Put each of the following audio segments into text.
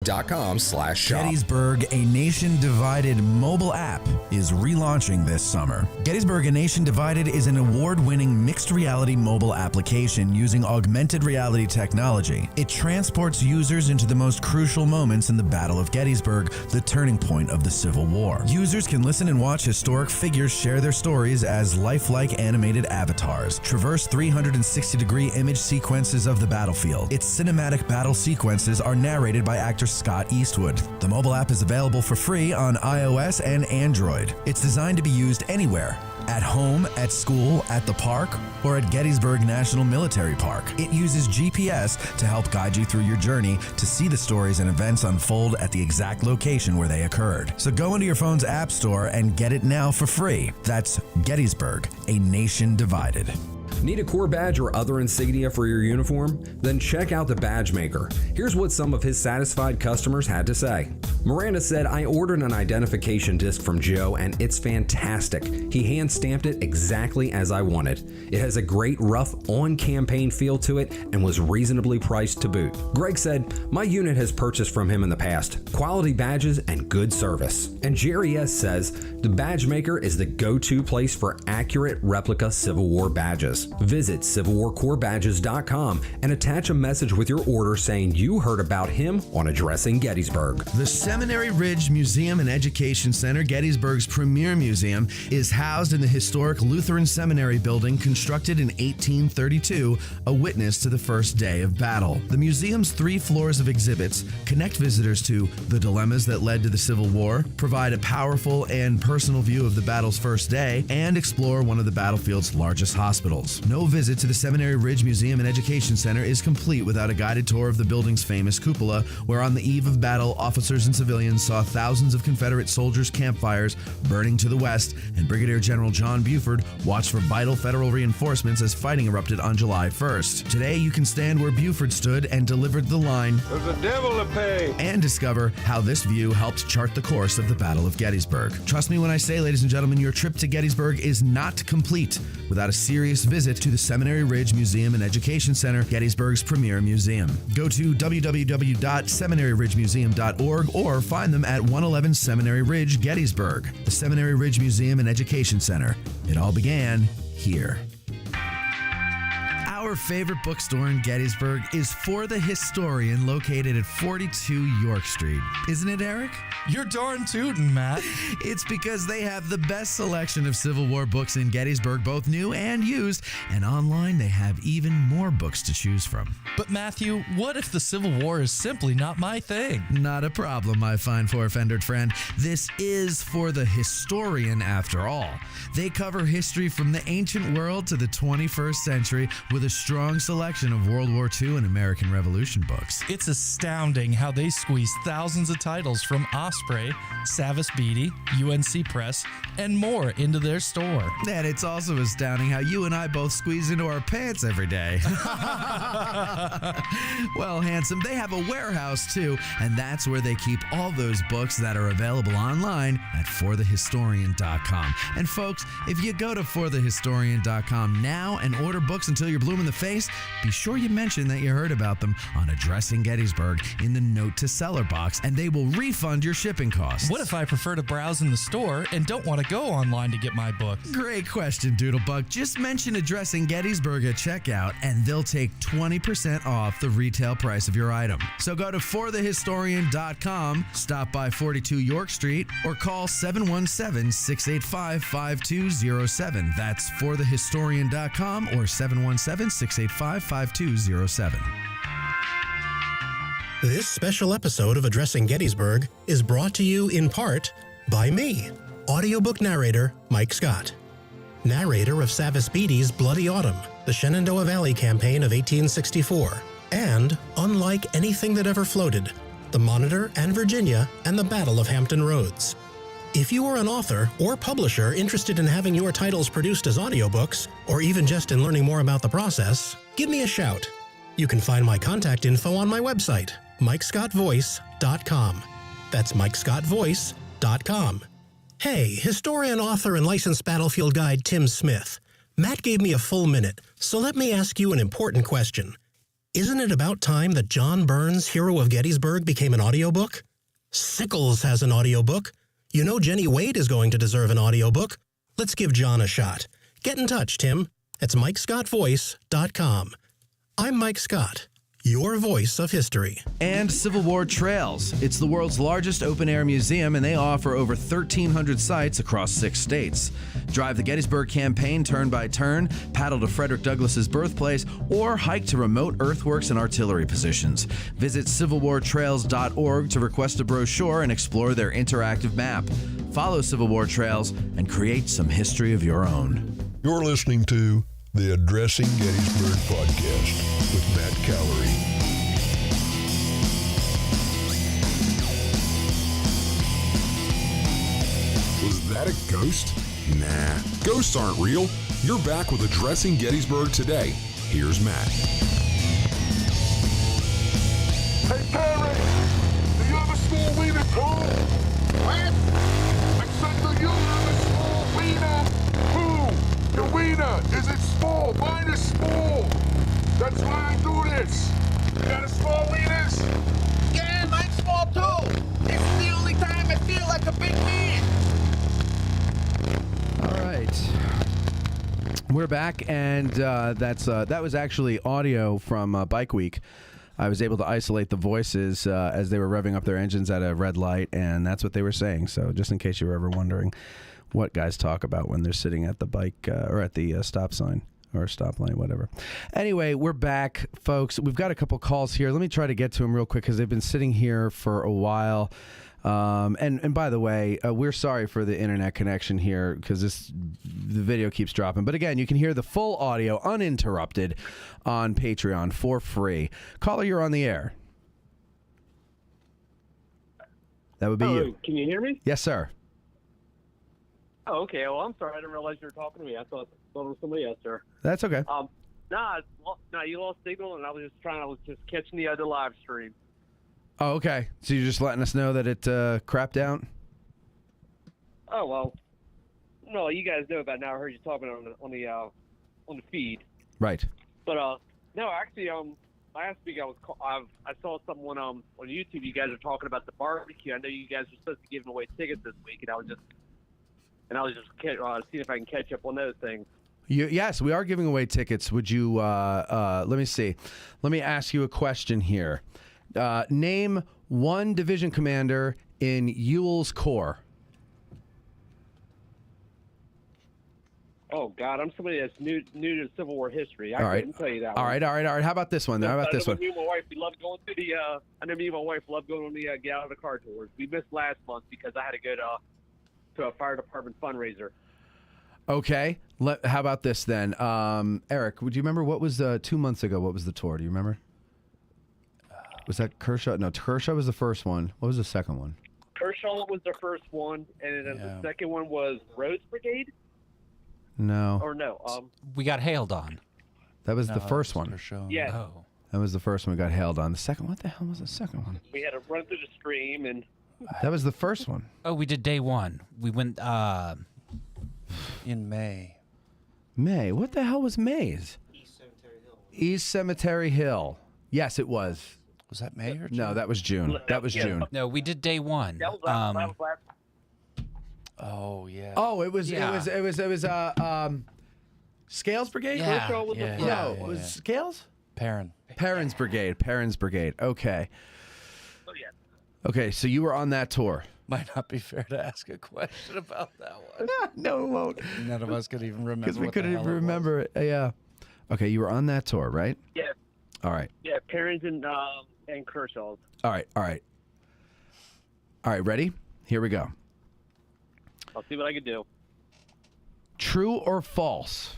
gettysburg.com/shop. Gettysburg, a Nation Divided mobile app, is relaunching this summer. Gettysburg, a Nation Divided is an award-winning mixed reality mobile application using augmented reality technology. It transports users into the most crucial moments in the Battle of Gettysburg, the turning point of the Civil War. Users can listen and watch historic figures share their stories as lifelike animated avatars, traverse 360-degree image sequences of the battlefield. Its cinematic battle sequences are narrated by actor Scott Eastwood. The mobile app is available for free on iOS and Android. It's designed to be used anywhere, at home, at school, at the park, or at Gettysburg National Military Park. It uses GPS to help guide you through your journey to see the stories and events unfold at the exact location where they occurred. So go into your phone's app store and get it now for free. That's Gettysburg, a Nation Divided. Need a Corps badge or other insignia for your uniform? Then check out the Badge Maker. Here's what some of his satisfied customers had to say. Miranda said, "I ordered an identification disc from Joe and it's fantastic. He hand stamped it exactly as I wanted. It has a great rough on-campaign feel to it and was reasonably priced to boot." Greg said, "My unit has purchased from him in the past. Quality badges and good service." And Jerry S. says, "The Badge Maker is the go-to place for accurate replica Civil War badges. Visit CivilWarCorpsBadges.com and attach a message with your order saying you heard about him on Addressing Gettysburg." The Seminary Ridge Museum and Education Center, Gettysburg's premier museum, is housed in the historic Lutheran Seminary building constructed in 1832, a witness to the first day of battle. The museum's 3 floors of exhibits connect visitors to the dilemmas that led to the Civil War, provide a powerful and personal view of the battle's first day, and explore one of the battlefield's largest hospitals. No visit to the Seminary Ridge Museum and Education Center is complete without a guided tour of the building's famous cupola, where on the eve of battle, officers and civilians saw thousands of Confederate soldiers' campfires burning to the west, and Brigadier General John Buford watched for vital federal reinforcements as fighting erupted on July 1st. Today, you can stand where Buford stood and delivered the line, "There's a devil to pay," and discover how this view helped chart the course of the Battle of Gettysburg. Trust me when I say, ladies and gentlemen, your trip to Gettysburg is not complete without a serious visit to the Seminary Ridge Museum and Education Center, Gettysburg's premier museum. Go to www.seminaryridgemuseum.org or find them at 111 Seminary Ridge, Gettysburg. The Seminary Ridge Museum and Education Center. It all began here. Our favorite bookstore in Gettysburg is For the Historian, located at 42 York Street. Isn't it, Eric? You're darn tootin', Matt. It's because they have the best selection of Civil War books in Gettysburg, both new and used, and online they have even more books to choose from. But Matthew, what if the Civil War is simply not my thing? Not a problem, my fine four-fendered friend. This is For the Historian, after all. They cover history from the ancient world to the 21st century with a strong selection of World War II and American Revolution books. It's astounding how they squeeze thousands of titles from Osprey, Savas Beatty, UNC Press, and more into their store. And it's also astounding how you and I both squeeze into our pants every day. Well, handsome, they have a warehouse too, and that's where they keep all those books that are available online at forthehistorian.com. And folks, if you go to forthehistorian.com now and order books until you're blue in the face, be sure you mention that you heard about them on Addressing Gettysburg in the Note to Seller box, and they will refund your shipping costs. What if I prefer to browse in the store and don't want to go online to get my book? Great question, Doodlebug. Just mention Addressing Gettysburg at checkout, and they'll take 20% off the retail price of your item. So go to forthehistorian.com, stop by 42 York Street, or call 717-685-5207. That's forthehistorian.com or 717-685-5207. This special episode of Addressing Gettysburg is brought to you in part by me, audiobook narrator Mike Scott, narrator of Savas Beatty's Bloody Autumn, the Shenandoah Valley Campaign of 1864, and Unlike Anything That Ever Floated, the Monitor and Virginia and the Battle of Hampton Roads. If you are an author or publisher interested in having your titles produced as audiobooks, or even just in learning more about the process, give me a shout. You can find my contact info on my website, MikeScottVoice.com. That's MikeScottVoice.com. Hey, historian, author, and licensed battlefield guide Tim Smith. Matt gave me a full minute, so let me ask you an important question. Isn't it about time that John Burns' Hero of Gettysburg became an audiobook? Sickles has an audiobook. You know Jenny Wade is going to deserve an audiobook. Let's give John a shot. Get in touch, Tim. It's MikeScottVoice.com. I'm Mike Scott, your voice of history. And Civil War Trails. It's the world's largest open-air museum, and they offer over 1,300 sites across 6 states. Drive the Gettysburg campaign turn by turn, paddle to Frederick Douglass's birthplace, or hike to remote earthworks and artillery positions. Visit civilwartrails.org to request a brochure and explore their interactive map. Follow Civil War Trails and create some history of your own. You're listening to the Addressing Gettysburg podcast with Matt Callery. Was that a ghost? Nah, ghosts aren't real. You're back with Addressing Gettysburg today. Here's Matt. Hey, Terry, do you have a small wiener too? What? I said, do you have a small wiener? Who? Your wiener, is it small? Mine is small. That's why I do this. You got a small wieners? Yeah, mine's small too. It's the only time I feel like a big man. All right. We're back, and that was actually audio from Bike Week. I was able to isolate the voices as they were revving up their engines at a red light, and that's what they were saying. So just in case you were ever wondering what guys talk about when they're sitting at the bike or at the stop sign or stoplight, whatever. Anyway, we're back, folks. We've got a couple calls here. Let me try to get to them real quick because they've been sitting here for a while. And by the way, we're sorry for the internet connection here because the video keeps dropping. But again, you can hear the full audio uninterrupted on Patreon for free. Caller, you're on the air. That would be you. Can you hear me? Yes, sir. Oh, okay. Well, I'm sorry. I didn't realize you were talking to me. I thought it was somebody else, sir. That's okay. You lost signal, and I was just catching the other live stream. Oh, okay. So you're just letting us know that it crapped out? Oh, well. No, you guys know about now. I heard you talking on the feed. Right. But no, actually, last week I saw someone on YouTube. You guys are talking about the barbecue. I know you guys were supposed to be giving away tickets this week, and I was just seeing if I can catch up on those things. Yes, we are giving away tickets. Would you? Let me see. Let me ask you a question here. Name one division commander in Ewell's Corps. Oh God, I'm somebody that's new to Civil War history. I couldn't tell you that. All right. How about this one? How about this one? Me and my wife, we love going to the. I know me and my wife love going on the get out of the car tours. We missed last month because I had to go to a fire department fundraiser. Okay. How about this then? Eric, would you remember what was 2 months ago? What was the tour? Do you remember? Was that Kershaw? No, Kershaw was the first one. What was the second one? Kershaw was the first one, and then the second one was Rhodes Brigade. No. Or no? We got hailed on. That was the first one. Yeah. Oh. That was the first one we got hailed on. The second, what the hell was the second one? We had to run through the stream, and that was the first one. Oh, we did day one. We went in May. May. What the hell was May's? East Cemetery Hill. Yes, it was. Was that May or June? No, that was June. That was June. No, we did day one. That was last. Oh yeah. Oh, it was Scales Brigade. Yeah. No, it was Scales. Perrin's Brigade. Okay. Oh yeah. Okay, so you were on that tour. Might not be fair to ask a question about that one. No, it won't. None of us could even remember. Because we couldn't even remember it. Yeah. Okay, you were on that tour, right? Yeah. All right. Yeah, Perrins and Kershaw's. All right. Ready? Here we go. I'll see what I can do. True or false?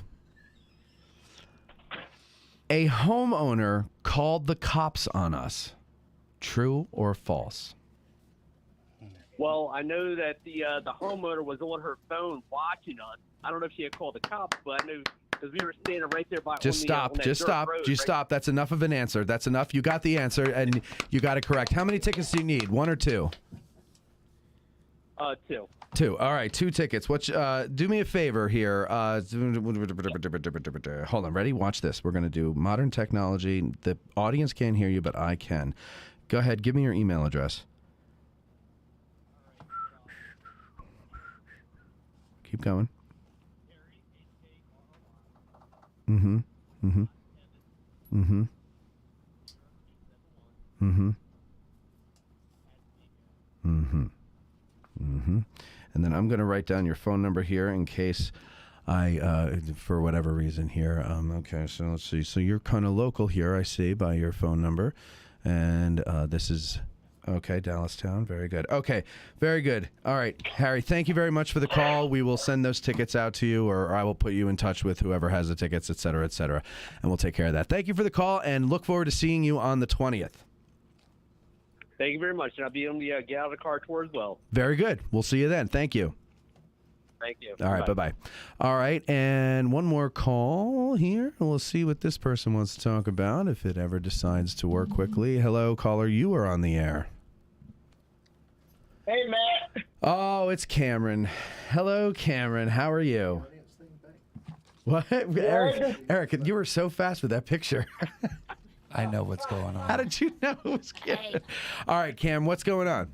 A homeowner called the cops on us. True or false? Well, I know that the homeowner was on her phone watching us. I don't know if she had called the cops, but I know because we were standing right there by. Just stop. That's enough of an answer. That's enough. You got the answer, and you got it correct. How many tickets do you need? 1 or 2? 2. 2. All right, 2 tickets. Do me a favor here. Hold on, ready? Watch this. We're going to do modern technology. The audience can't hear you, but I can. Go ahead. Give me your email address. Keep going. Mm-hmm. Mm-hmm. Mm-hmm. Mm-hmm. Mm-hmm. Mm-hmm. And then I'm going to write down your phone number here in case for whatever reason here. Okay, so let's see. So you're kind of local here, I see, by your phone number. And this is, okay, Dallastown. Very good. Okay, very good. All right, Harry, thank you very much for the call. We will send those tickets out to you, or I will put you in touch with whoever has the tickets, et cetera, and we'll take care of that. Thank you for the call, and look forward to seeing you on the 20th. Thank you very much, and I'll be on the get out of the car tour as well. Very good. We'll see you then. Thank you. Thank you. All right, bye-bye. All right, and one more call here. We'll see what this person wants to talk about, if it ever decides to work quickly. Hello, caller. You are on the air. Hey, Matt. Oh, it's Cameron. Hello, Cameron. How are you? What? Eric, you were so fast with that picture. I know what's going on. How did you know it was Cameron? All right, Cam, what's going on?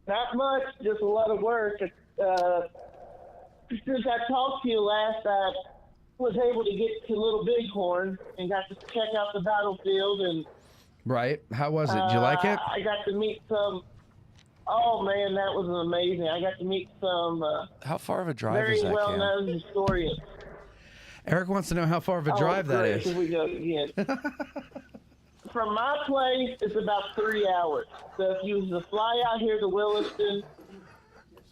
Not much, just a lot of work. Since I talked to you last, I was able to get to Little Bighorn and got to check out the battlefield. And right. How was it? Did you like it? I got to meet some. Oh man, that was amazing! I got to meet some. How far of a drive very is that, well-known historians. Eric wants to know how far of a drive that is. Here we go again. From my place, it's about 3 hours. So if you was to fly out here to Williston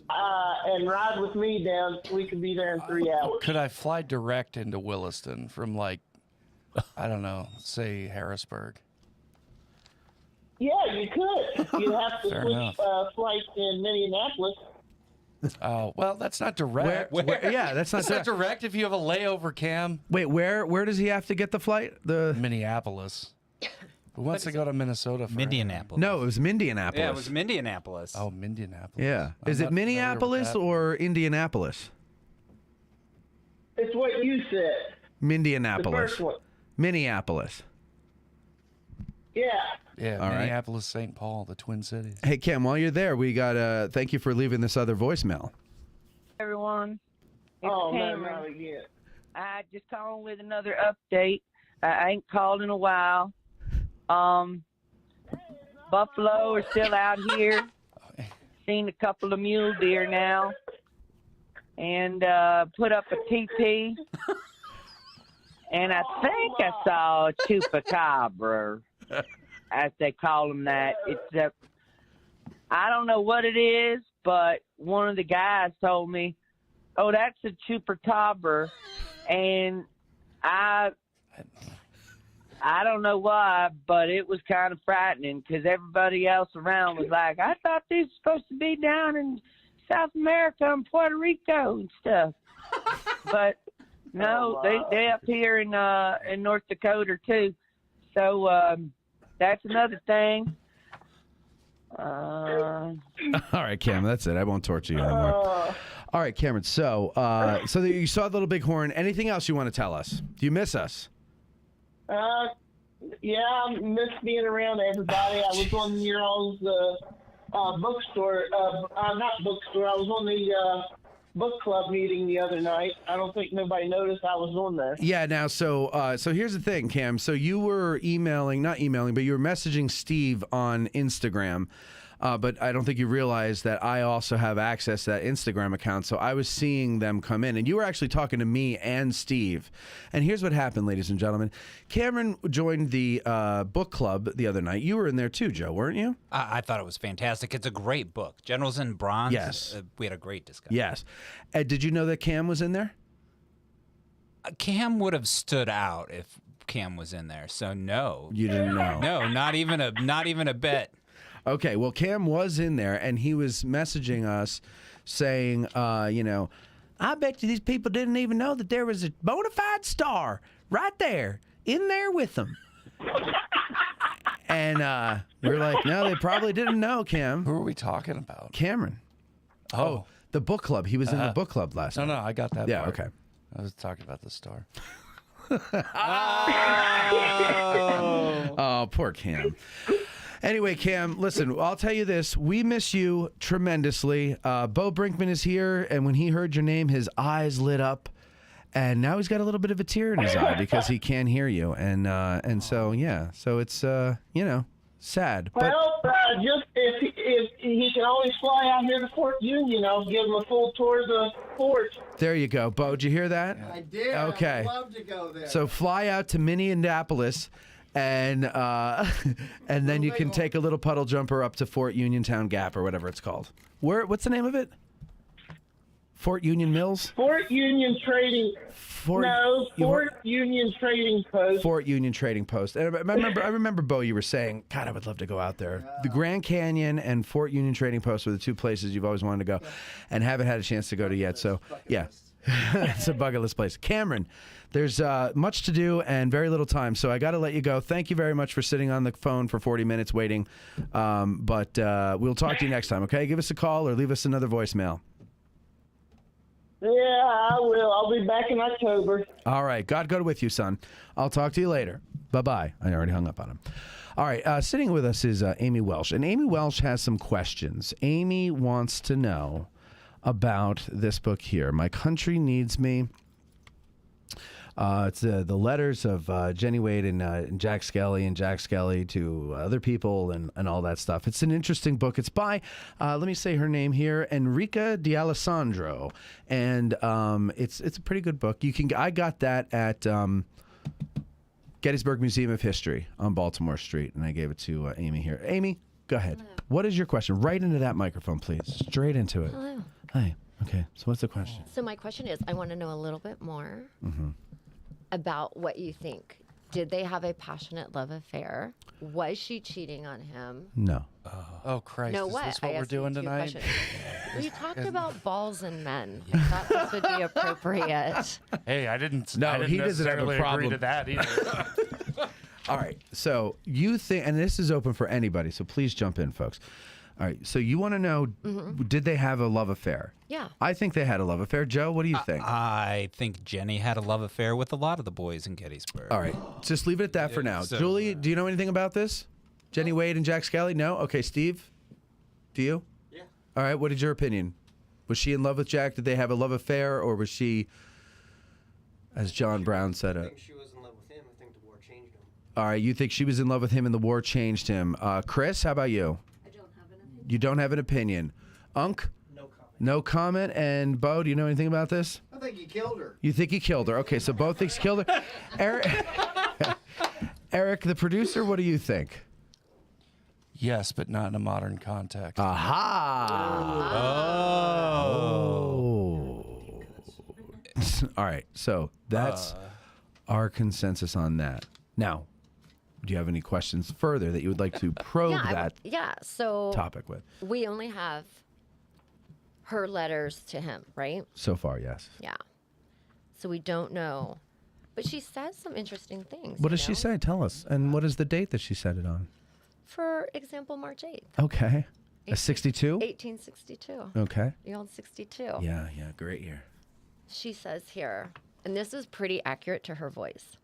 and ride with me down, we could be there in 3 hours. Could I fly direct into Williston from, like, I don't know, say Harrisburg? Yeah, you could. You'd have to switch flights in Minneapolis. Oh, well, that's not direct. Yeah, that's not not direct if you have a layover, Cam. Wait, where does he have to get the flight? Minneapolis. Who wants to go to Minnesota for Mindianapolis. No, it was Mindianapolis. Yeah, it was Mindianapolis. Oh, Mindianapolis. Yeah. Is it Minneapolis or Indianapolis? It's what you said. Mindianapolis. The first one. Minneapolis. Yeah. Yeah, All right. Minneapolis, St. Paul, the Twin Cities. Hey, Cam, while you're there, we got thank you for leaving this other voicemail. Everyone. It's Oh, no, Cameron. not again. I just calling with another update. I ain't called in a while. Buffalo are still out here. Seen a couple of mule deer now. And put up a teepee. And I think I saw a chupacabra, as they call them that. It's I don't know what it is, but one of the guys told me, "Oh, that's a chupacabra," and I don't know why, but it was kind of frightening because everybody else around was like, "I thought these were supposed to be down in South America and Puerto Rico and stuff," but no, they up here in North Dakota too. So that's another thing. All right, Cam, that's it. I won't torture you anymore. All right, Cameron. So you saw Little Bighorn. Anything else you want to tell us? Do you miss us? Yeah, I miss being around everybody. I was on your all's bookstore. Not bookstore. I was on the book club meeting the other night. I don't think nobody noticed I was on there. Yeah. Now, so here's the thing, Cam. So you were not emailing, but you were messaging Steve on Instagram. But I don't think you realized that I also have access to that Instagram account. So I was seeing them come in. And you were actually talking to me and Steve. And here's what happened, ladies and gentlemen. Cameron joined the book club the other night. You were in there too, Joe, weren't you? I thought it was fantastic. It's a great book. Generals in Bronze. Yes. We had a great discussion. Yes. Did you know that Cam was in there? Cam would have stood out if Cam was in there. So no. You didn't know? No, not even a bit. Okay, well, Cam was in there, and he was messaging us saying, I bet you these people didn't even know that there was a bona fide star right there, in there with them. And we were like, no, they probably didn't know, Cam. Who are we talking about? Cameron. Oh, the book club. He was in the book club last night. No, I got that. Yeah, part. okay. I was talking about the star. Oh, poor Cam. Anyway, Cam, listen, I'll tell you this. We miss you tremendously. Bo Brinkman is here, and when he heard your name, his eyes lit up. And now he's got a little bit of a tear in his eye because he can't hear you. And so, yeah. So it's, sad. But Well, just if he can always fly out here to Fort Union, I'll give him a full tour of the fort. there you go. Bo, did you hear that? I did. Okay. I'd love to go there. So fly out to Minneapolis, and then you can take a little puddle jumper up to Fort Uniontown Gap or whatever it's called. What's the name of it? Fort Union Mills? Fort Union Trading. Fort Union Trading Post. Fort Union Trading Post. And I remember, Bo, you were saying, God, I would love to go out there. The Grand Canyon and Fort Union Trading Post were the two places you've always wanted to go and haven't had a chance to go to yet. So, yeah, it's a bucket list place. Cameron, there's much to do and very little time, so I got to let you go. Thank you very much for sitting on the phone for 40 minutes waiting. But we'll talk to you next time, okay? Give us a call or leave us another voicemail. Yeah, I will. I'll be back in October. All right. God go with you, son. I'll talk to you later. Bye-bye. I already hung up on him. All right. Sitting with us is Amy Welsh. And Amy Welsh has some questions. Amy wants to know about this book here, My Country Needs Me. It's the letters of Jenny Wade and Jack Skelly and Jack Skelly to other people and all that stuff. It's an interesting book. It's by, let me say her name here, Enrica D'Alessandro. And it's a pretty good book. I got that at Gettysburg Museum of History on Baltimore Street, and I gave it to Amy here. Amy, go ahead. Hello. What is your question? Right into that microphone, please. Straight into it. Hello. Hi. Okay. So what's the question? So my question is, I want to know a little bit more about what you think. Did they have a passionate love affair? Was she cheating on him? No. Oh, Christ. No, is what? this what we're doing tonight? We talked about balls and men. I thought this would be appropriate. Hey, I didn't he doesn't have a necessarily problem. agree to that either. All right. So you think, and this is open for anybody, so please jump in, folks. All right. So you want to know, did they have a love affair? Yeah. I think they had a love affair. Joe, what do you think? I think Jenny had a love affair with a lot of the boys in Gettysburg. All right. Just leave it at that for now. So, Julie, do you know anything about this? Jenny Wade and Jack Skelly? No? Okay. Steve, do you? Yeah. All right. What is your opinion? Was she in love with Jack? Did they have a love affair? Or was she, as John Brown said, I think she was in love with him. I think the war changed him. all right. You think she was in love with him and the war changed him. Chris, how about you? You don't have an opinion. Unc? No comment. No comment. And Bo, do you know anything about this? I think he killed her. You think he killed her? Okay, so Bo thinks he killed her. Eric, the producer, what do you think? Yes, but not in a modern context. Aha! Oh. All right, so that's our consensus on that. Now, do you have any questions further that you would like to probe So topic with? We only have her letters to him, right? So far, yes. Yeah. So we don't know. But she says some interesting things. What does she say? Tell us. And what is the date that she said it on? For example, March 8th. Okay. A 62? 1862. Okay. The old 62. Yeah, great year. She says here, and this is pretty accurate to her voice.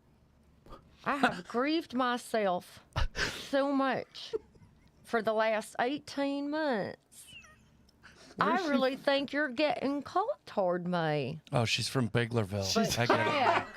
I have grieved myself so much for the last 18 months. I really think you're getting cold toward me. Oh, she's from Biglerville. But I get it. Jack,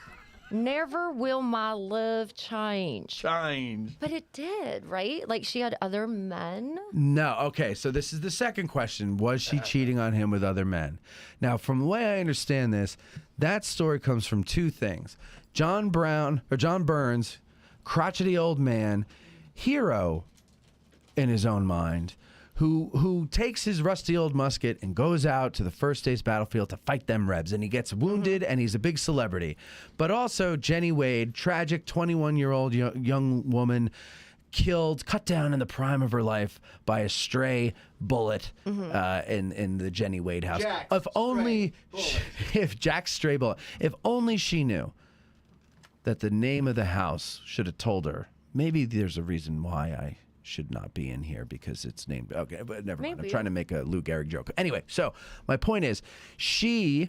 never will my love change. But it did, right? Like she had other men. No. Okay, so this is the second question. Was she cheating on him with other men? Now, from the way I understand this, that story comes from two things. John Burns, crotchety old man, hero in his own mind, who takes his rusty old musket and goes out to the first day's battlefield to fight them Rebs, and he gets wounded, and he's a big celebrity. But also Jenny Wade, tragic 21-year-old young woman, cut down in the prime of her life by a stray bullet in the Jenny Wade house. If only she knew that the name of the house should have told her, maybe there's a reason why I should not be in here because it's named. Okay, but never mind. I'm Maybe. trying to make a Lou Gehrig joke. Anyway, so my point is, she.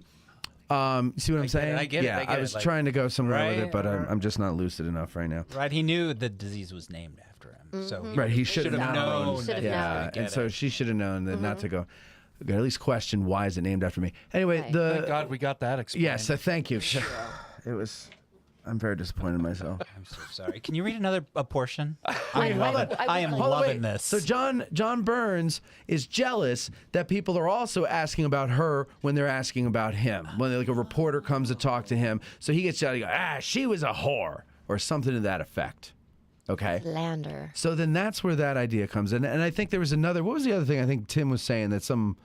See what I'm saying? I get it. Yeah, I get was it. Like, trying to go somewhere with right, it, but I'm just not lucid enough right now. Right, he knew the disease was named after him. So Right, he should have known. Should have Yeah, known. and so she should have known that not to go. At least question why is it named after me? Anyway, Right. Thank God we got that explained. yes, thank you. It was. I'm very disappointed in myself. I'm so sorry. Can you read another portion? Wait, hold on. I am Hold on, loving wait. this. So John Burns is jealous that people are also asking about her when they're asking about him. When like a reporter comes to talk to him, so he gets out. He goes, she was a whore or something to that effect. Okay. Slander. So then that's where that idea comes in, and I think there was another. What was the other thing? I think Tim was saying that some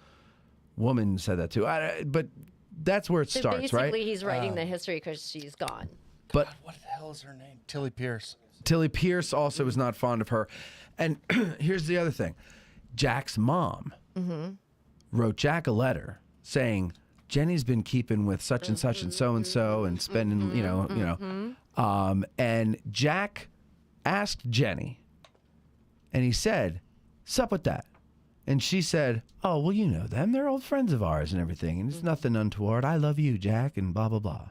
woman said that too. But that's where it So starts, right? basically, he's writing the history because she's gone. But What the hell is her name? Tilly Pierce. Tilly Pierce also was not fond of her. And here's the other thing. Jack's mom wrote Jack a letter saying, Jenny's been keeping with such and such and so and spending, you know. And Jack asked Jenny, and he said, "Sup with that?" And she said, "Oh, well, you know them. They're old friends of ours and everything. And it's nothing untoward. I love you, Jack, and blah, blah, blah."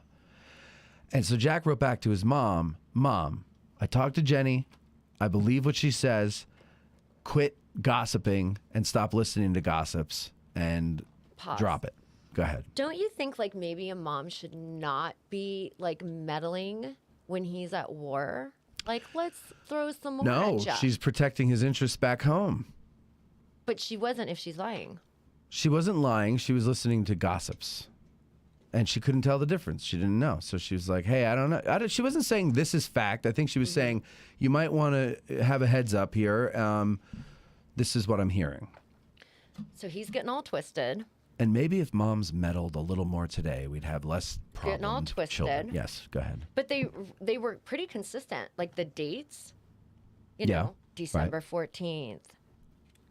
And so Jack wrote back to his mom, "Mom, I talked to Jenny. I believe what she says. Quit gossiping and stop listening to gossips and Pause. drop it." Go ahead. Don't you think like maybe a mom should not be like meddling when he's at war? Like, let's throw some more No, at ya. she's protecting his interests back home. But she wasn't if she's lying. She wasn't lying. She was listening to gossips. And she couldn't tell the difference. She didn't know. So she was like, hey, I don't know. She wasn't saying this is fact. I think she was saying, you might want to have a heads up here. This is what I'm hearing. So he's getting all twisted. And maybe if moms meddled a little more today, we'd have less problems. Getting all with twisted. children. Yes, go ahead. But they were pretty consistent. Like the dates, you Yeah, know, December 14th.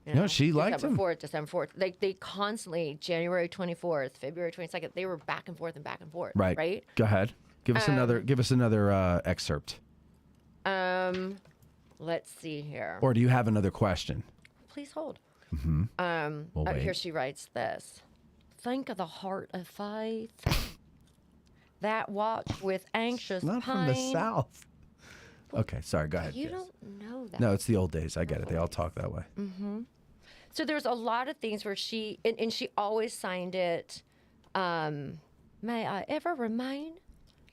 You No, she liked December him. 4th, December 4th. Like they constantly, January 24th, February 22nd, they were back and forth and back and forth. Right. Right? Go ahead. Give us another excerpt. Let's see here. Or do you have another question? Please hold. We'll wait. Here she writes this. Think of the heart of faith that watch with anxious Not pain. from the South. Okay, sorry. Go ahead. You Yes. don't know that. No, it's the old days. I get it. They all talk that way. So there's a lot of things where she, and she always signed it, may I ever remain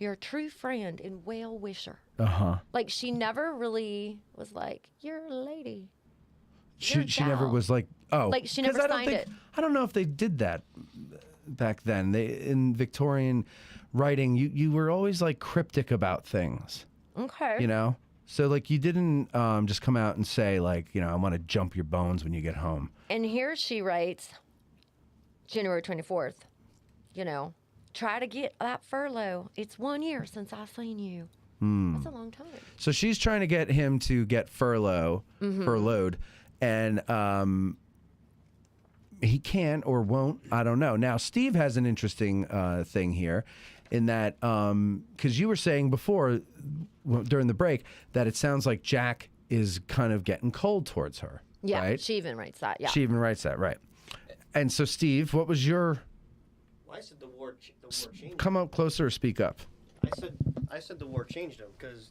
your true friend and well-wisher. Uh-huh. Like she never really was like, you're a lady. She never gal. was like, oh. Like, she 'cause never I don't signed think, it. I don't know if they did that back then. In Victorian writing, you were always like cryptic about things, Okay. you know? So like you didn't just come out and say like, you know, I want to jump your bones when you get home. And here she writes, January 24th, you know, try to get that furlough. It's 1 year since I've seen you. That's a long time. So she's trying to get him to get furloughed, and he can or won't. I don't know. Now, Steve has an interesting thing here in that, because you were saying before, during the break, that it sounds like Jack is kind of getting cold towards her. Yeah, right? she even writes that. Yeah. She even writes that, right. And so, Steve, what was your... Well, I said the war changed. Come up closer or speak up. I said the war changed him because,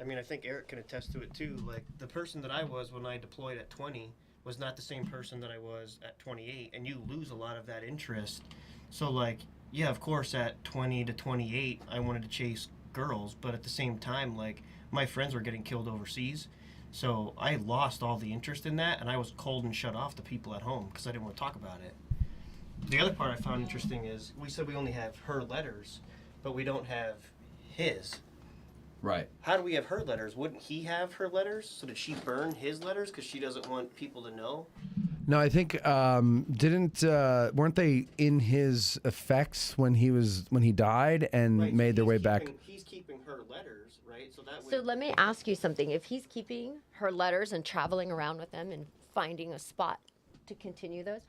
I mean, I think Eric can attest to it too. Like the person that I was when I deployed at 20 was not the same person that I was at 28, and you lose a lot of that interest. So like, yeah, of course, at 20 to 28, I wanted to chase girls, but at the same time, like my friends were getting killed overseas, so I lost all the interest in that, and I was cold and shut off to people at home because I didn't want to talk about it. The other part I found interesting is we said we only have her letters, but we don't have his. Right. How do we have her letters? Wouldn't he have her letters? So did she burn his letters because she doesn't want people to know? No, I think weren't they in his effects when he died and Right, so made their way back? He's keeping her letters, right? So that So let me ask you something. If he's keeping her letters and traveling around with them and finding a spot to continue those,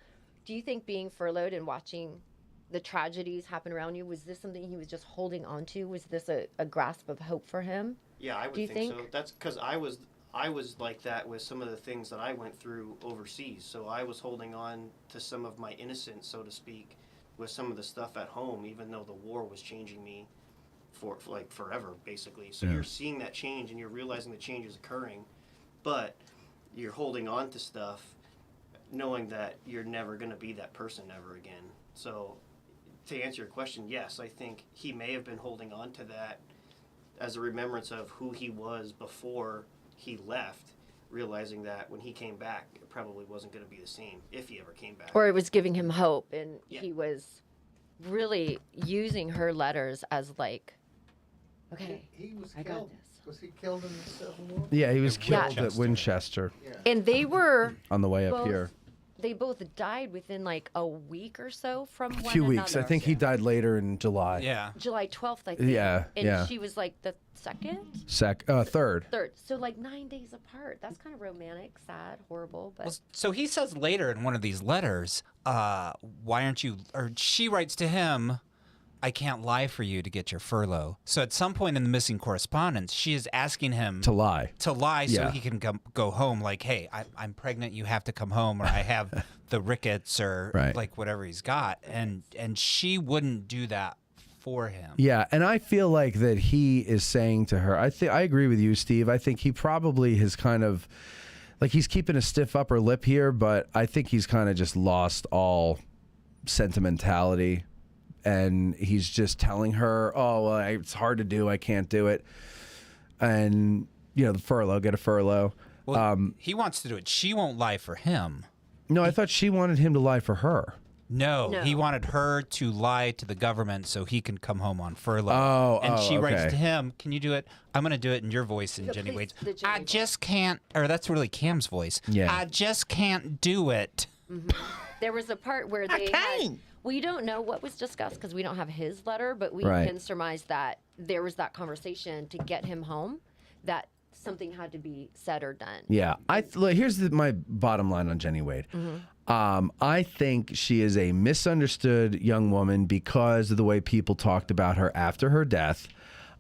do you think being furloughed and watching the tragedies happen around you, was this something he was just holding on to? Was this a grasp of hope for him? Yeah, I would Do you think so. think? That's because I was like that with some of the things that I went through overseas. So I was holding on to some of my innocence, so to speak, with some of the stuff at home, even though the war was changing me for like forever, basically. So you're seeing that change and you're realizing the change is occurring, but you're holding on to stuff knowing that you're never going to be that person ever again. So to answer your question, yes, I think he may have been holding on to that as a remembrance of who he was before he left, realizing that when he came back, it probably wasn't going to be the same if he ever came back. Or it was giving him hope, and he was really using her letters as like, okay, He was I got killed. this. Was he killed in the Civil War? Yeah, he was killed Winchester. at Winchester And they were on the way up both- here. They both died within like a week or so from A one few weeks. I another. think he died later in July. Yeah. July 12th, I think. Yeah, And yeah. she was like the second? Third. Third. So like 9 days apart. That's kind of romantic, sad, horrible, but Well, so he says later in one of these letters, why aren't you, or she writes to him, I can't lie for you to get your furlough. So at some point in the missing correspondence, she is asking him To lie. so Yeah. he can go home. Like, hey, I'm pregnant. You have to come home, or I have the rickets, or Right. like whatever he's got. And she wouldn't do that for him. Yeah, and I feel like that he is saying to her, I agree with you, Steve. I think he probably has kind of, like, he's keeping a stiff upper lip here, but I think he's kind of just lost all sentimentality. And he's just telling her, oh, well, it's hard to do. I can't do it. And, the furlough, get a furlough. Well, he wants to do it. She won't lie for him. No, I thought she wanted him to lie for her. No, he wanted her to lie to the government so he can come home on furlough. And she writes okay. to him, can you do it? I'm going to do it in your voice and Jenny Wade's. I just can't, or that's really Cam's voice. Yeah. I just can't do it. there was a part where they had, we don't know what was discussed because we don't have his letter, but we Right. can surmise that there was that conversation to get him home, that something had to be said or done. Yeah, here's my bottom line on Jenny Wade. I think she is a misunderstood young woman because of the way people talked about her after her death.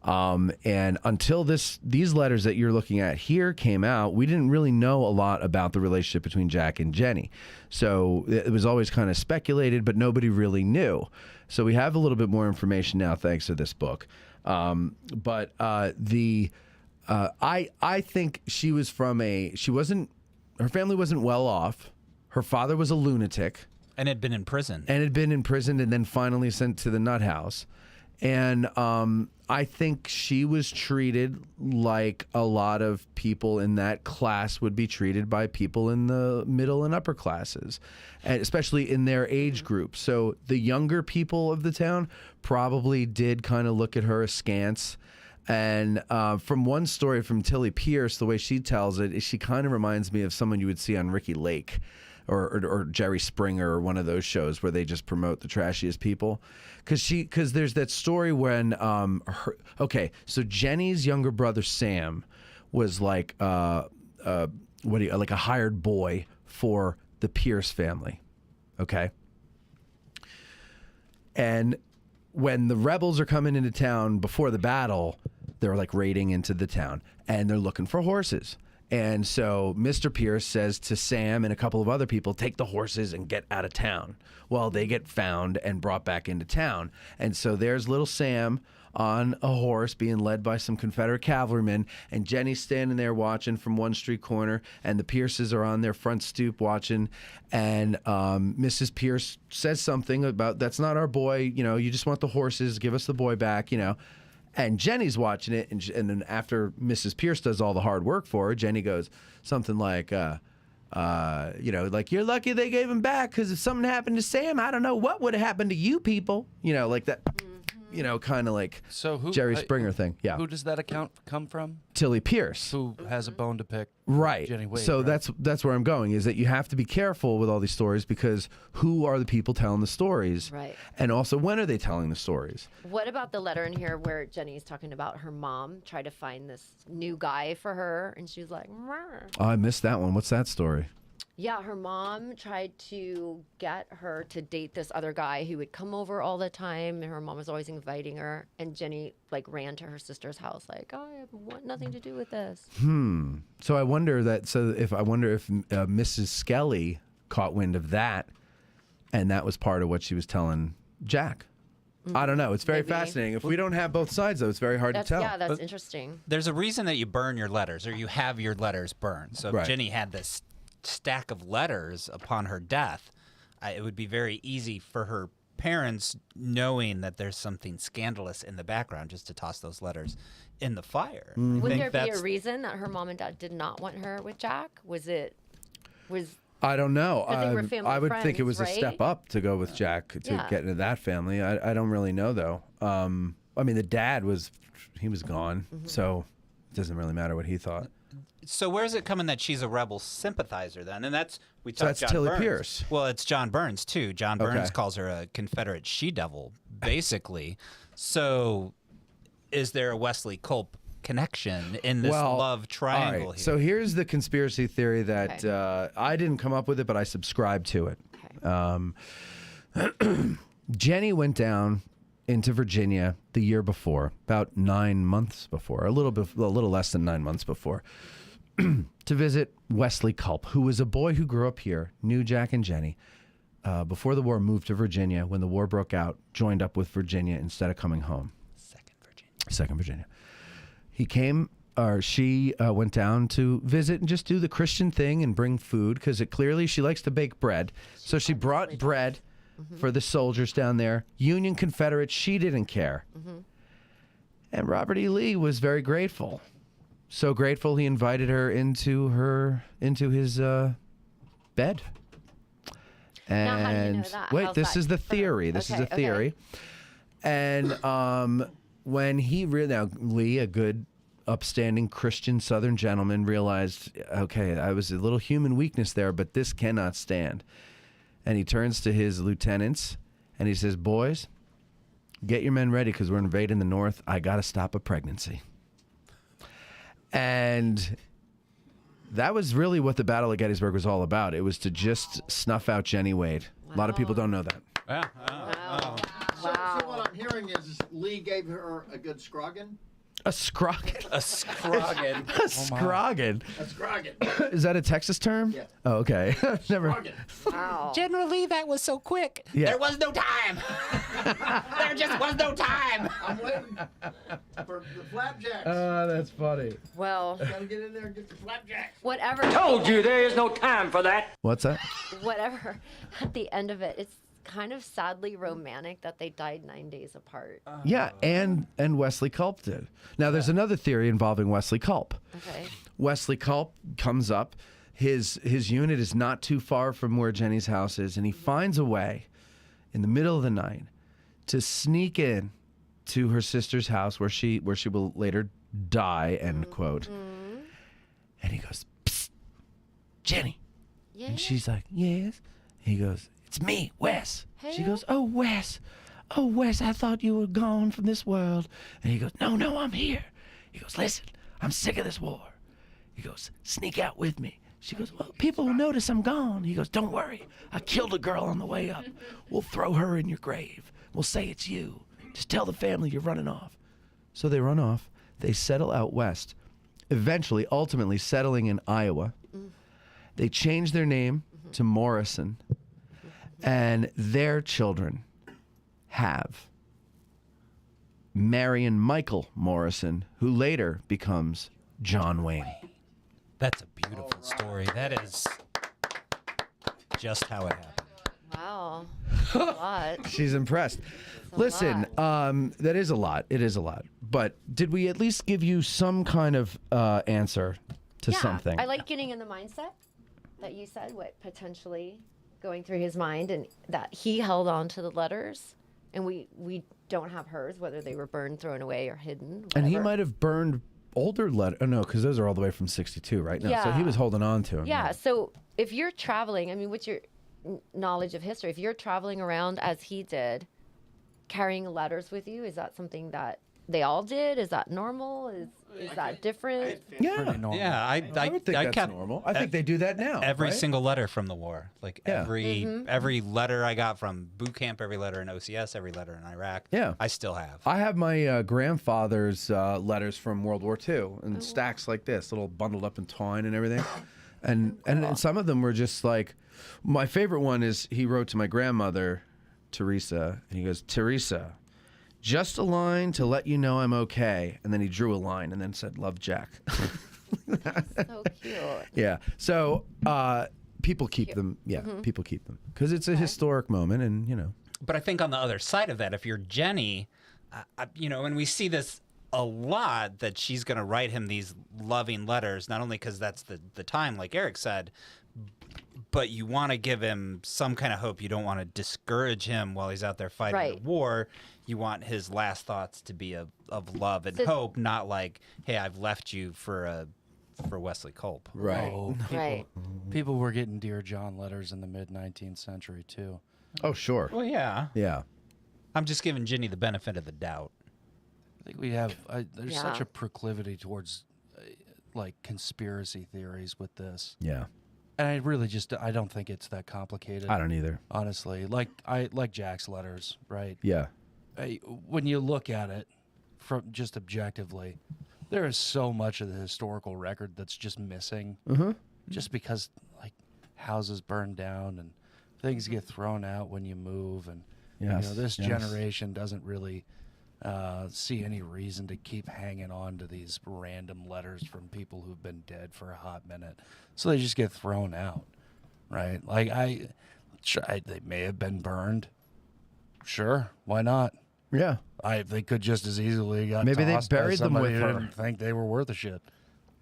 And until these letters that you're looking at here came out, we didn't really know a lot about the relationship between Jack and Jenny. So it was always kind of speculated, but nobody really knew. So we have a little bit more information now thanks to this book. I think she was her family wasn't well off. Her father was a lunatic. And had been in prison. And then finally sent to the nut house. And I think she was treated like a lot of people in that class would be treated by people in the middle and upper classes, and especially in their age group. So the younger people of the town probably did kind of look at her askance. And from one story from Tilly Pierce, the way she tells it, is she kind of reminds me of someone you would see on Ricky Lake or Jerry Springer or one of those shows where they just promote the trashiest people. Because there's that story when, so Jenny's younger brother Sam was like like a hired boy for the Pierce family, okay? And when the rebels are coming into town before the battle, they're like raiding into the town and they're looking for horses. And so Mr. Pierce says to Sam and a couple of other people, take the horses and get out of town. Well, they get found and brought back into town. And so there's little Sam on a horse being led by some Confederate cavalrymen, and Jenny's standing there watching from one street corner, and the Pierces are on their front stoop watching, and Mrs. Pierce says something about, that's not our boy, you just want the horses, give us the boy back, And Jenny's watching it, and then after Mrs. Pierce does all the hard work for her, Jenny goes something like, like, you're lucky they gave him back, because if something happened to Sam, I don't know what would have happened to you people. Like that, kind of like Jerry Springer thing. Yeah. Who does that account come from? Tilly Pierce. Who has a bone to pick. Right. Jenny Wade, so right? that's where I'm going, is that you have to be careful with all these stories, because who are the people telling the stories? Right. And also, when are they telling the stories? What about the letter in here where Jenny's talking about her mom tried to find this new guy for her, and she's like, "Meh." Oh, I missed that one. What's that story? Yeah, her mom tried to get her to date this other guy who would come over all the time, and her mom was always inviting her. And Jenny ran to her sister's house like, I want nothing to do with this. So I wonder if Mrs. Skelly caught wind of that, and that was part of what she was telling Jack. I don't know. It's very fascinating. If we don't have both sides, though, it's very hard to tell. Yeah, that's interesting. There's a reason that you burn your letters, or you have your letters burned. So if Jenny had this stack of letters upon her death, it would be very easy for her parents, knowing that there's something scandalous in the background, just to toss those letters in the fire. Would there be a reason that her mom and dad did not want her with Jack? I don't know. They were family I would think it friends, was a step up to go with Jack to get into that family. I don't really know, though. I mean, the dad was gone, so it doesn't really matter what he thought. So where's it coming that she's a rebel sympathizer then? And that's that's John Tilly Burns. Pierce. Well, it's John Burns too. John Burns calls her a Confederate she-devil, basically. So is there a Wesley Culp connection in this love triangle here? So here's the conspiracy theory that I didn't come up with it, but I subscribe to it. Jenny went down into Virginia the year before, about 9 months before, a little less than 9 months before, to visit Wesley Culp, who was a boy who grew up here, knew Jack and Jenny. Before the war, moved to Virginia. When the war broke out, joined up with Virginia instead of coming home. Second Virginia. She went down to visit and just do the Christian thing and bring food, because clearly she likes to bake bread. So she brought bread for the soldiers down there. Union, Confederate, she didn't care. And Robert E. Lee was very grateful. So grateful he invited her into his bed. And now, how do you know that? wait, How's this that is the confirmed? theory. This is the theory. And when Lee, a good, upstanding Christian Southern gentleman, realized, okay, I was a little human weakness there, but this cannot stand. And he turns to his lieutenants and he says, boys, get your men ready because we're invading the North. I got to stop a pregnancy. And that was really what the Battle of Gettysburg was all about. It was to just snuff out Jenny Wade. Wow. A lot of people don't know that. So what I'm hearing is Lee gave her a good scroggin. A scroggin? A scroggin. A scroggin. A scroggin. Is that a Texas term? Yeah. Oh, okay. Never. Wow. General Lee, that was so quick. Yeah. There was no time. There just was no time. I'm waiting for the flapjacks. Oh, that's funny. Well, Gotta get in there and get the flapjacks. whatever. Told you there is no time for that. What's that? Whatever. At the end of it, it's kind of sadly romantic that they died 9 days apart. Yeah, and Wesley Culp did. Now, there's another theory involving Wesley Culp. Okay. Wesley Culp comes up. His unit is not too far from where Jenny's house is, and he finds a way in the middle of the night to sneak in to her sister's house where she will later die, end quote. And he goes, psst, Jenny. Yeah. And she's like, yes. He goes, it's me, Wes. Hey. She goes, oh, Wes. Oh, Wes, I thought you were gone from this world. And he goes, no, I'm here. He goes, listen, I'm sick of this war. He goes, sneak out with me. She goes, well, people will notice I'm gone. He goes, don't worry. I killed a girl on the way up. We'll throw her in your grave. We'll say it's you. Just tell the family you're running off. So they run off. They settle out west, ultimately settling in Iowa. They change their name to Morrison. And their children have Marion Michael Morrison, who later becomes John Wayne. That's a beautiful story. That is just how it happened. Wow. That's a lot. She's impressed. Listen, that is a lot. It is a lot. But did we at least give you some kind of answer to something? I like getting in the mindset that you said, what potentially going through his mind, and that he held on to the letters, and we don't have hers, whether they were burned, thrown away, or hidden. Whatever. And he might have burned older letters. Oh, no, because those are all the way from 62, right? No, so he was holding on to them. Yeah, so if you're traveling, I mean, what's your knowledge of history? If you're traveling around as he did, carrying letters with you, is that something that they all did? Is that normal? Is that different? Yeah, Yeah, I would think that's kept normal. I think they do that now. every right? single letter from the war. Like Yeah. every letter I got from boot camp, every letter in OCS, every letter in Iraq. Yeah. I still have. I have my grandfather's letters from World War II in stacks like this, little bundled up in twine and everything. And some of them were just like, my favorite one is he wrote to my grandmother, Teresa, and he goes, Teresa, just a line to let you know I'm okay. And then he drew a line and then said, love, Jack. So cute. Yeah. So people keep them. Yeah, people keep them because it's a historic moment, and you know. But I think on the other side of that, if you're Jenny, you know, and we see this a lot, that she's going to write him these loving letters, not only because that's the time, like Eric said, but you want to give him some kind of hope. You don't want to discourage him while he's out there fighting the war. You want his last thoughts to be of love and hope, not like, hey, I've left you for Wesley Culp. Right. Oh, people were getting Dear John letters in the mid-19th century, too. Oh, sure. Well, yeah. Yeah. I'm just giving Ginny the benefit of the doubt. I think we have, there's such a proclivity towards, like, conspiracy theories with this. Yeah. And I don't think it's that complicated. I don't either. Honestly. Like Jack's letters, right? Yeah. When you look at it from just objectively, there is so much of the historical record that's just missing. Just because, like, houses burn down and things get thrown out when you move. And, you know, this generation doesn't really see any reason to keep hanging on to these random letters from people who've been dead for a hot minute. So they just get thrown out, right? Like, they may have been burned. Sure, why not? Yeah. They could just as easily got maybe they tossed by buried them somebody with who her. didn't think they were worth a shit.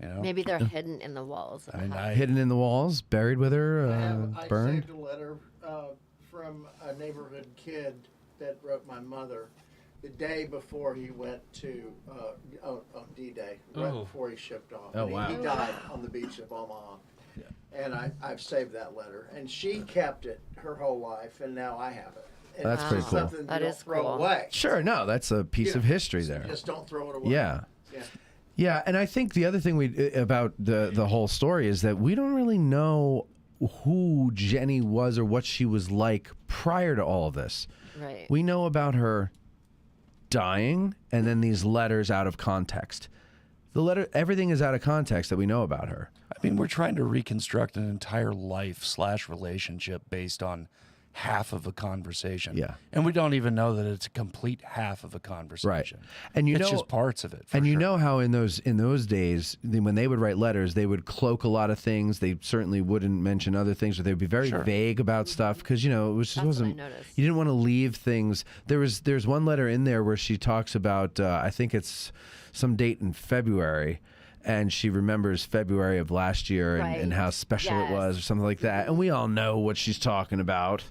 You know? Maybe they're hidden in the walls. Hidden in the walls, buried with her, I burned. saved a letter from a neighborhood kid that wrote my mother the day before he went to on D-Day, right before he shipped off. Oh, And wow. He died on the beach of Omaha. And I've saved that letter. And she kept it her whole life, and now I have it. And That's it's pretty cool. Something That you is don't throw cool. away. Sure, no, that's a piece of history there. Just don't throw it away. Yeah. Yeah, and I think the other thing about the whole story is that we don't really know who Jenny was or what she was like prior to all of this. Right. We know about her dying and then these letters out of context. Everything is out of context that we know about her. I mean, we're trying to reconstruct an entire life / relationship based on half of a conversation. Yeah. And we don't even know that it's a complete half of a conversation. Right. And it's just parts of it. And you know how in those days, when they would write letters, they would cloak a lot of things. They certainly wouldn't mention other things, or they'd be very vague about stuff because, you know, it wasn't. You didn't want to leave things. There's one letter in there where she talks about I think it's some date in February. And she remembers February of last year and how special it was or something like that. And we all know what she's talking about.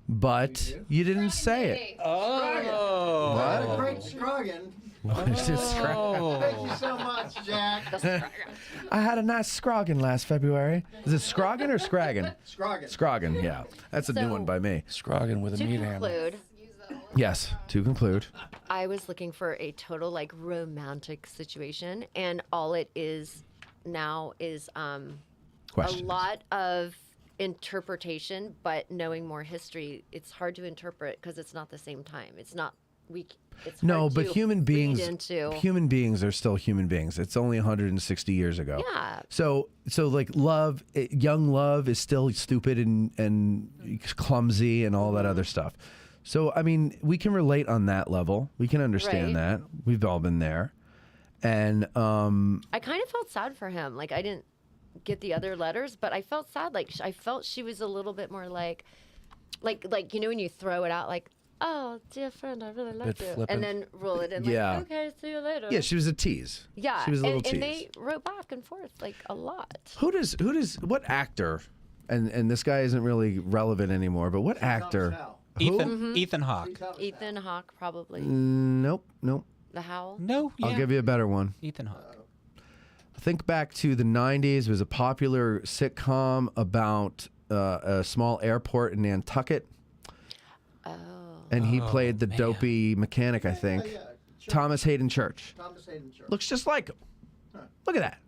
But you didn't say it. Oh. What a great Scroggin. What is this Scroggin? Thank you so much, Jack. I had a nice Scroggin last February. Is it Scroggin or Scraggin? Scroggin. Scroggin, yeah. That's a new one by me. Scroggin with a To meat hammer. conclude, Yes, to conclude. I was looking for a total like romantic situation, and all it is now is a Questions. lot of interpretation, but knowing more history, it's hard to interpret because it's not the same time. It's not it's No, hard but to human read beings into. human beings are still human beings. It's only 160 years ago. Yeah. So like love, young love is still stupid and clumsy and all that other stuff. So I mean, we can relate on that level. We can understand that. We've all been there. And I kind of felt sad for him. Like I didn't get the other letters, but I felt sad. Like I felt she was a little bit more like you know when you throw it out like, oh dear friend, I really loved you, flippant. and then roll it in like, Yeah. okay, see you later. yeah, she was a tease. Yeah, She was a little and tease. they wrote back and forth like a lot. What actor, and this guy isn't really relevant anymore, but what actor? Ethan Hawke. Ethan Hawke, probably. Nope. The Howl. No, I'll give you a better one. Ethan Hawke. Think back to the 90s. It was a popular sitcom about a small airport in Nantucket. Oh. And he played the dopey mechanic, I think. Thomas Hayden Church. Thomas Hayden Church. Looks just like him. Look at that.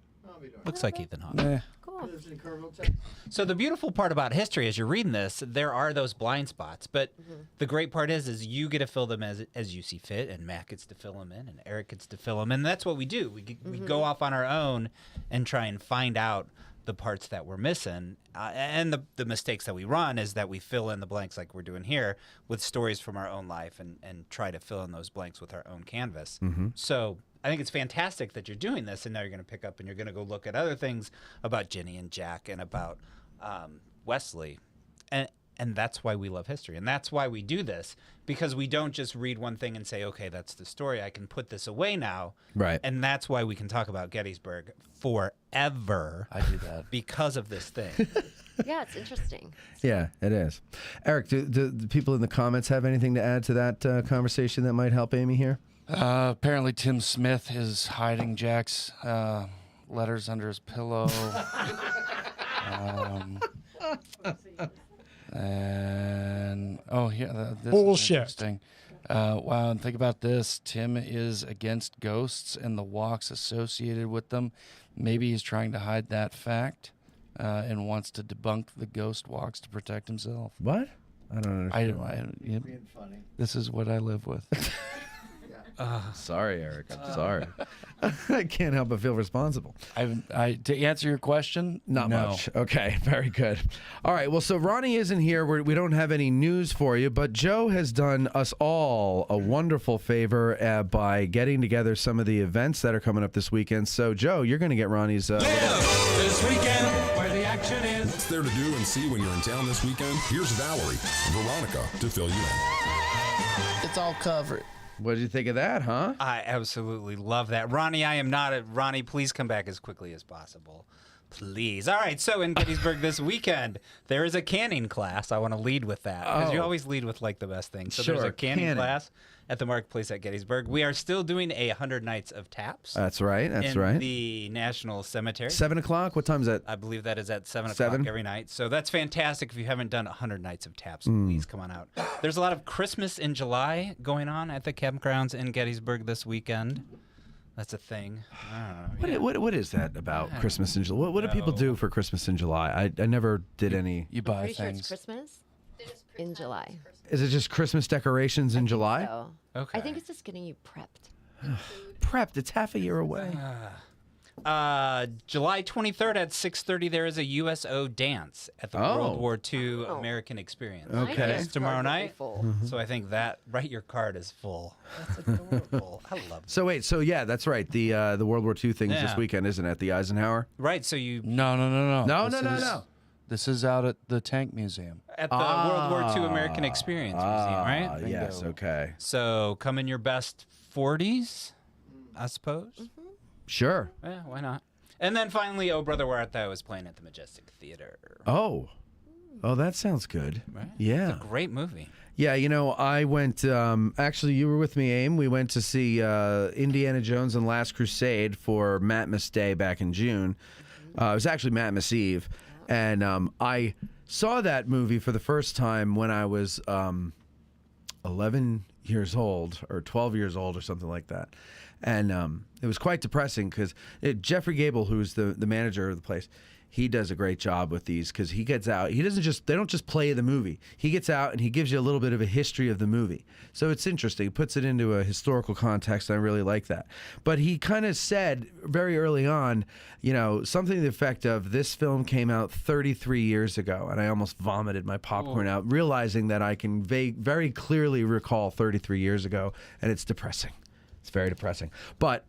Looks like Ethan Hawke. Yeah. Cool. Lives in Kerrville, Texas. So the beautiful part about history, as you're reading this, there are those blind spots. But the great part is you get to fill them as you see fit, and Matt gets to fill them in, and Eric gets to fill them in. And that's what we do. We go off on our own and try and find out the parts that we're missing. And the mistakes that we run is that we fill in the blanks like we're doing here with stories from our own life and try to fill in those blanks with our own canvas. So I think it's fantastic that you're doing this, and now you're going to pick up and you're going to go look at other things about Jenny and Jack and about Wesley. And that's why we love history. And that's why we do this, because we don't just read one thing and say, okay, that's the story. I can put this away now. Right. And that's why we can talk about Gettysburg forever. I do that. Because of this thing. Yeah, it's interesting. Yeah, it is. Eric, do the people in the comments have anything to add to that conversation that might help Amy here? Apparently Tim Smith is hiding Jack's letters under his pillow. And this Bullshit. is interesting. Wow, and think about this. Tim is against ghosts and the walks associated with them. Maybe he's trying to hide that fact and wants to debunk the ghost walks to protect himself. What? I don't understand. Being funny. This is what I live with. Sorry, Eric. I'm sorry. I can't help but feel responsible. To answer your question, Not no. much. Okay, very good. All right, well, so Ronnie isn't here. We don't have any news for you, but Joe has done us all a wonderful favor by getting together some of the events that are coming up this weekend. So, Joe, you're going to get Ronnie's... This weekend, where the action is. What's there to do and see when you're in town this weekend? Here's Valerie, Veronica, to fill you in. It's all covered. What did you think of that, huh? I absolutely love that. Ronnie, Ronnie, please come back as quickly as possible. Please. All right, so in Gettysburg this weekend, there is a canning class. I want to lead with that, because you always lead with, like, the best thing. So there's a canning class at the Marketplace at Gettysburg. We are still doing 100 Nights of Taps. That's right, in the National Cemetery. 7 o'clock? What time is that? I believe that is at 7 o'clock every night. So that's fantastic. If you haven't done 100 Nights of Taps, please come on out. There's a lot of Christmas in July going on at the campgrounds in Gettysburg this weekend. That's a thing. I don't know. What is that about Christmas in July? What do people do for Christmas in July? I never did any. You buy Pretty sure things. it's Christmas in July. Is it just Christmas decorations in July? So, Okay. I think it's just getting you prepped. Prepped. It's half a year away. July 23rd at 6:30, there is a USO dance at the World War II American Experience. Okay. It's tomorrow night. Full. So I think that your card is full. That's adorable. I love it. So wait, that's right. The World War II thing's this weekend, isn't it? At the Eisenhower. Right. So you No. This is out at the Tank Museum. at the World War II American Experience Museum, right? Yes. Okay. So come in your best 40s, I suppose. Sure. Yeah, why not? And then finally, Oh Brother Where Art Thou is playing at the Majestic Theater. Oh, that sounds good. Right? Yeah. It's a great movie. Yeah, I went, actually, you were with me, Aim. We went to see Indiana Jones and Last Crusade for Matmas Day back in June. It was actually Matmas Eve. And I saw that movie for the first time when I was 11 years old or 12 years old or something like that. And it was quite depressing because Jeffrey Gable, who's the manager of the place, he does a great job with these because he gets out. They don't just play the movie. He gets out and he gives you a little bit of a history of the movie. So it's interesting. He puts it into a historical context. And I really like that. But he kind of said very early on, something to the effect of, this film came out 33 years ago. And I almost vomited my popcorn out, realizing that I can very clearly recall 33 years ago. And it's depressing. It's very depressing. But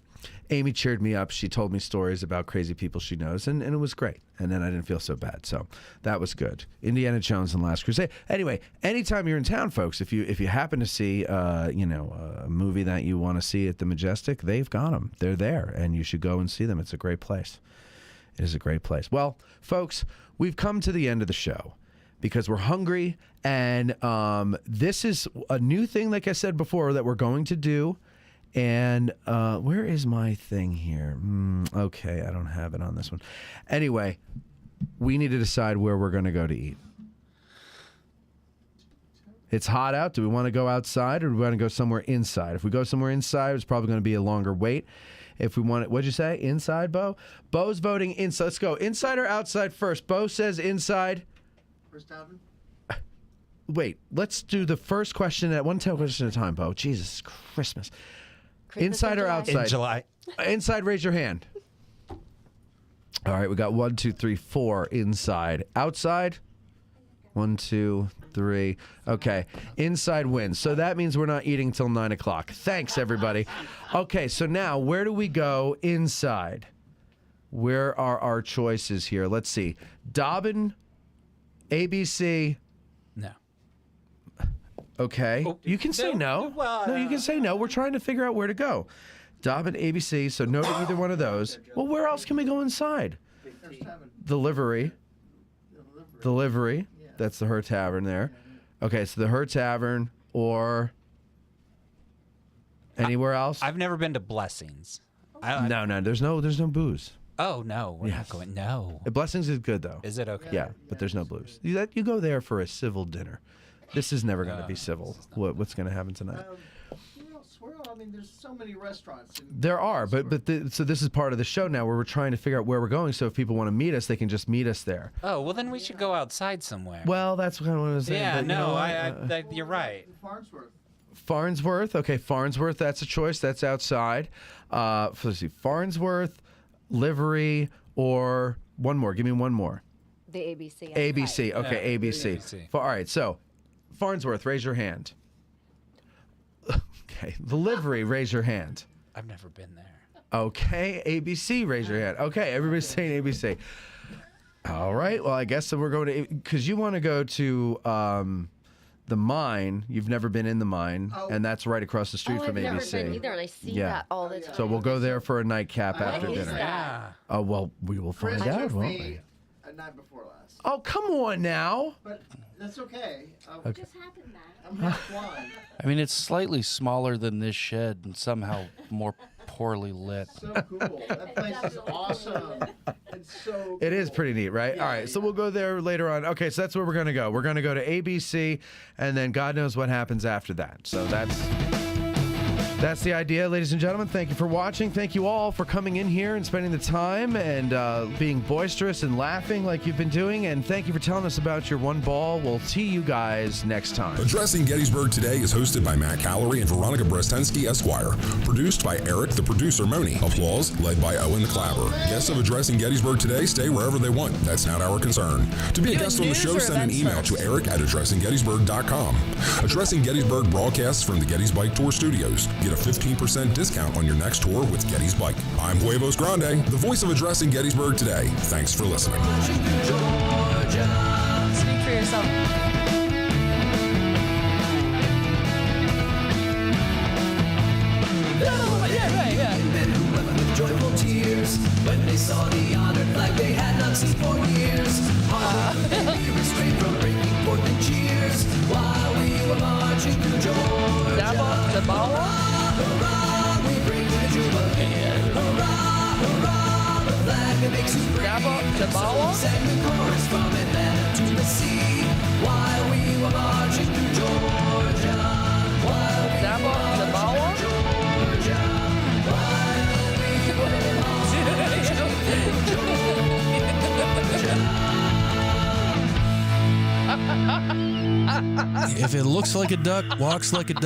Amy cheered me up. She told me stories about crazy people she knows, and it was great. And then I didn't feel so bad. So that was good. Indiana Jones and Last Crusade. Anyway, anytime you're in town, folks, if you happen to see a movie that you want to see at the Majestic, they've got them. They're there, and you should go and see them. It's a great place. It is a great place. Well, folks, we've come to the end of the show because we're hungry, and this is a new thing, like I said before, that we're going to do. And where is my thing here? Okay, I don't have it on this one. Anyway, we need to decide where we're going to go to eat. It's hot out. Do we want to go outside or do we want to go somewhere inside? If we go somewhere inside, it's probably going to be a longer wait. If we want it, what'd you say? Inside, Bo? Bo's voting inside. Let's go. Inside or outside first? Bo says inside. First time? Wait, let's do the first question at one question at a time, Bo. Jesus, Christmas. Inside or outside? In July. Inside, raise your hand. All right, we got 1, 2, 3, 4 inside. Outside? 1, 2, 3. Okay, inside wins. So that means we're not eating till 9 o'clock. Thanks, everybody. Okay, so now where do we go inside? Where are our choices here? Let's see. Dobbin, ABC. No. Okay. You can say no. No, you can say no. We're trying to figure out where to go. Dobbin, ABC, so no to either one of those. Well, where else can we go inside? The livery. The livery. That's the Her Tavern there. Okay, so the Her Tavern or anywhere else? I've never been to Blessings. No, there's no booze. Oh, no, we're not going. No. Blessings is good, though. Is it okay? Yeah, but there's no booze. You go there for a civil dinner. This is never going to be civil. What's going to happen tonight? I mean, there's so many restaurants. There are, so this is part of the show now where we're trying to figure out where we're going. So if people want to meet us, they can just meet us there. Oh, well, then we should go outside somewhere. Well, that's kind of what I was saying. Yeah, but, no, you're right. Farnsworth. Okay, Farnsworth, that's a choice. That's outside. Let's see. Farnsworth, livery, or one more. Give me one more. The ABC. ABC. Okay, ABC. All right, so Farnsworth, raise your hand. Okay, the livery, raise your hand. I've never been there. Okay, ABC, raise your hand. Okay, everybody's saying ABC. All right, well, I guess that we're going to, because you want to go to the mine. You've never been in the mine, and that's right across the street from I've ABC. never been either, and I see that all the time. So we'll go there for a nightcap after What is dinner. that? Oh, well, we will find Chris out, took won't me we? a night before last. Oh, come on now. But that's okay. Okay. Just happened, Matt. I'm half blind. I mean, it's slightly smaller than this shed and somehow more poorly lit. So cool. That place is awesome. It's so It is pretty neat, right? All right, so we'll go there later on. Okay, so that's where we're going to go. We're going to go to ABC, and then God knows what happens after that. So that's the idea, ladies and gentlemen. Thank you for watching. Thank you all for coming in here and spending the time and being boisterous and laughing like you've been doing. And thank you for telling us about your one ball. We'll see you guys next time. Addressing Gettysburg Today is hosted by Matt Callery and Veronica Brestensky, Esquire. Produced by Eric, the producer, Moni. Applause led by Owen the Clabber. Guests of Addressing Gettysburg Today stay wherever they want. That's not our concern. To be a guest on the show, send an email to eric@addressinggettysburg.com. Addressing Gettysburg broadcasts from the Gettys Bike Tour Studios. Get a 15% discount on your next tour with Gettys Bike. I'm Huevos Grande, the voice of Addressing Gettysburg Today. Thanks for listening. Speak for yourself. Men who wept with joyful tears when they saw the honored flag they had not seen for years. They restrained from breaking forth in cheers while we were marching through Georgia. Hurrah, hurrah, we bring the jubilee. Hurrah, hurrah, the flag that makes us brave. So we sang the chorus from Atlanta to the sea while we were marching through Georgia. While we were marching through Georgia. If it looks like a duck, walks like a duck.